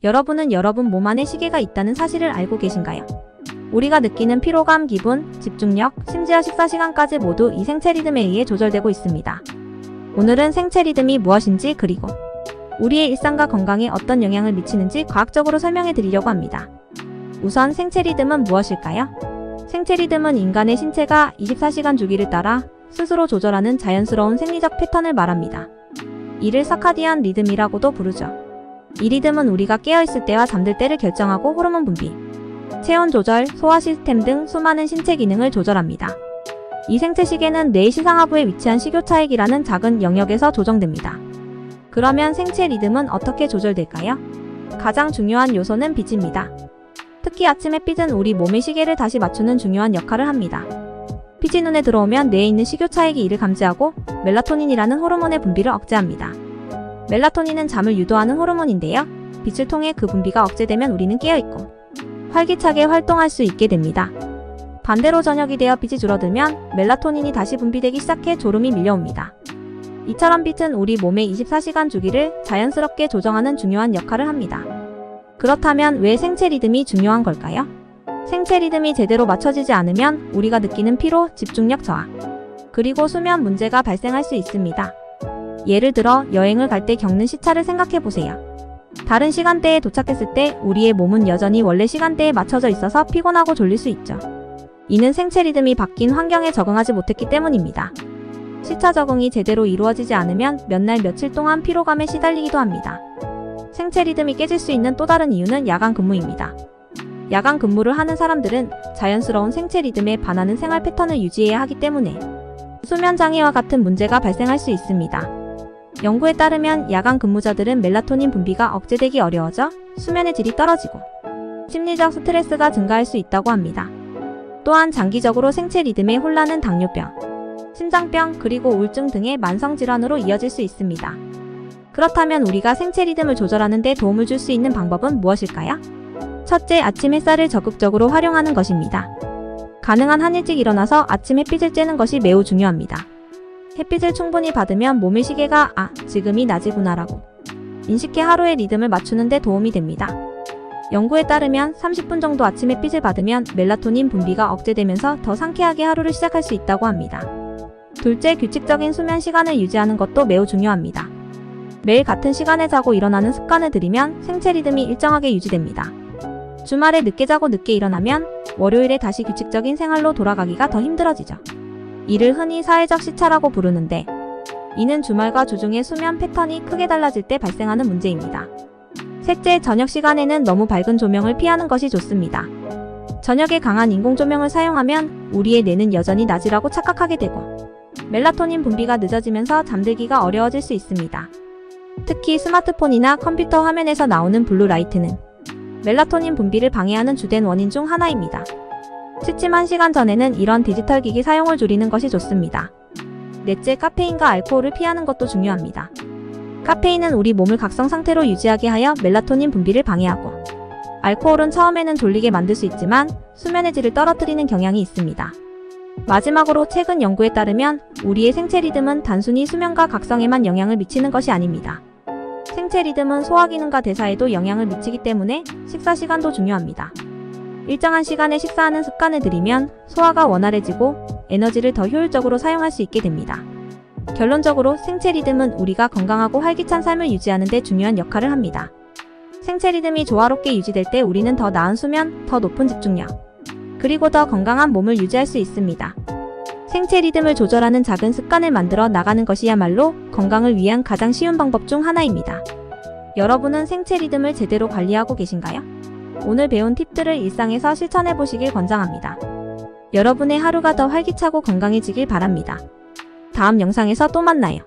여러분은 여러분 몸 안에 시계가 있다는 사실을 알고 계신가요? 우리가 느끼는 피로감, 기분, 집중력, 심지어 식사 시간까지 모두 이 생체 리듬에 의해 조절되고 있습니다. 오늘은 생체 리듬이 무엇인지 그리고 우리의 일상과 건강에 어떤 영향을 미치는지 과학적으로 설명해 드리려고 합니다. 우선 생체 리듬은 무엇일까요? 생체 리듬은 인간의 신체가 24시간 주기를 따라 스스로 조절하는 자연스러운 생리적 패턴을 말합니다. 이를 사카디안 리듬이라고도 부르죠. 이 리듬은 우리가 깨어있을 때와 잠들 때를 결정하고 호르몬 분비, 체온 조절, 소화 시스템 등 수많은 신체 기능을 조절합니다. 이 생체 시계는 뇌의 시상하부에 위치한 식욕차액이라는 작은 영역에서 조정됩니다. 그러면 생체 리듬은 어떻게 조절될까요? 가장 중요한 요소는 빛입니다. 특히 아침 햇빛은 우리 몸의 시계를 다시 맞추는 중요한 역할을 합니다. 빛이 눈에 들어오면 뇌에 있는 식욕차액이 이를 감지하고 멜라토닌이라는 호르몬의 분비를 억제합니다. 멜라토닌은 잠을 유도하는 호르몬인데요. 빛을 통해 그 분비가 억제되면 우리는 깨어있고 활기차게 활동할 수 있게 됩니다. 반대로 저녁이 되어 빛이 줄어들면 멜라토닌이 다시 분비되기 시작해 졸음이 밀려옵니다. 이처럼 빛은 우리 몸의 24시간 주기를 자연스럽게 조정하는 중요한 역할을 합니다. 그렇다면 왜 생체 리듬이 중요한 걸까요? 생체 리듬이 제대로 맞춰지지 않으면 우리가 느끼는 피로, 집중력 저하, 그리고 수면 문제가 발생할 수 있습니다. 예를 들어 여행을 갈 때 겪는 시차를 생각해보세요. 다른 시간대에 도착했을 때 우리의 몸은 여전히 원래 시간대에 맞춰져 있어서 피곤하고 졸릴 수 있죠. 이는 생체 리듬이 바뀐 환경에 적응하지 못했기 때문입니다. 시차 적응이 제대로 이루어지지 않으면 몇 날 며칠 동안 피로감에 시달리기도 합니다. 생체 리듬이 깨질 수 있는 또 다른 이유는 야간 근무입니다. 야간 근무를 하는 사람들은 자연스러운 생체 리듬에 반하는 생활 패턴을 유지해야 하기 때문에 수면 장애와 같은 문제가 발생할 수 있습니다. 연구에 따르면 야간 근무자들은 멜라토닌 분비가 억제되기 어려워져 수면의 질이 떨어지고 심리적 스트레스가 증가할 수 있다고 합니다. 또한 장기적으로 생체 리듬의 혼란은 당뇨병, 심장병, 그리고 우울증 등의 만성 질환으로 이어질 수 있습니다. 그렇다면 우리가 생체 리듬을 조절하는 데 도움을 줄 수 있는 방법은 무엇일까요? 첫째, 아침 햇살을 적극적으로 활용하는 것입니다. 가능한 한 일찍 일어나서 아침 햇빛을 쬐는 것이 매우 중요합니다. 햇빛을 충분히 받으면 몸의 시계가 지금이 낮이구나 라고 인식해 하루의 리듬을 맞추는 데 도움이 됩니다. 연구에 따르면 30분 정도 아침 햇빛을 받으면 멜라토닌 분비가 억제되면서 더 상쾌하게 하루를 시작할 수 있다고 합니다. 둘째, 규칙적인 수면 시간을 유지하는 것도 매우 중요합니다. 매일 같은 시간에 자고 일어나는 습관을 들이면 생체 리듬이 일정하게 유지됩니다. 주말에 늦게 자고 늦게 일어나면 월요일에 다시 규칙적인 생활로 돌아가기가 더 힘들어지죠. 이를 흔히 사회적 시차라고 부르는데 이는 주말과 주중의 수면 패턴이 크게 달라질 때 발생하는 문제입니다. 셋째, 저녁 시간에는 너무 밝은 조명을 피하는 것이 좋습니다. 저녁에 강한 인공 조명을 사용하면 우리의 뇌는 여전히 낮이라고 착각하게 되고 멜라토닌 분비가 늦어지면서 잠들기가 어려워질 수 있습니다. 특히 스마트폰이나 컴퓨터 화면에서 나오는 블루라이트는 멜라토닌 분비를 방해하는 주된 원인 중 하나입니다. 취침 1시간 전에는 이런 디지털 기기 사용을 줄이는 것이 좋습니다. 넷째, 카페인과 알코올을 피하는 것도 중요합니다. 카페인은 우리 몸을 각성 상태로 유지하게 하여 멜라토닌 분비를 방해하고 알코올은 처음에는 졸리게 만들 수 있지만 수면의 질을 떨어뜨리는 경향이 있습니다. 마지막으로 최근 연구에 따르면 우리의 생체 리듬은 단순히 수면과 각성에만 영향을 미치는 것이 아닙니다. 생체 리듬은 소화 기능과 대사에도 영향을 미치기 때문에 식사 시간도 중요합니다. 일정한 시간에 식사하는 습관을 들이면 소화가 원활해지고 에너지를 더 효율적으로 사용할 수 있게 됩니다. 결론적으로 생체 리듬은 우리가 건강하고 활기찬 삶을 유지하는 데 중요한 역할을 합니다. 생체 리듬이 조화롭게 유지될 때 우리는 더 나은 수면, 더 높은 집중력, 그리고 더 건강한 몸을 유지할 수 있습니다. 생체 리듬을 조절하는 작은 습관을 만들어 나가는 것이야말로 건강을 위한 가장 쉬운 방법 중 하나입니다. 여러분은 생체 리듬을 제대로 관리하고 계신가요? 오늘 배운 팁들을 일상에서 실천해 보시길 권장합니다. 여러분의 하루가 더 활기차고 건강해지길 바랍니다. 다음 영상에서 또 만나요.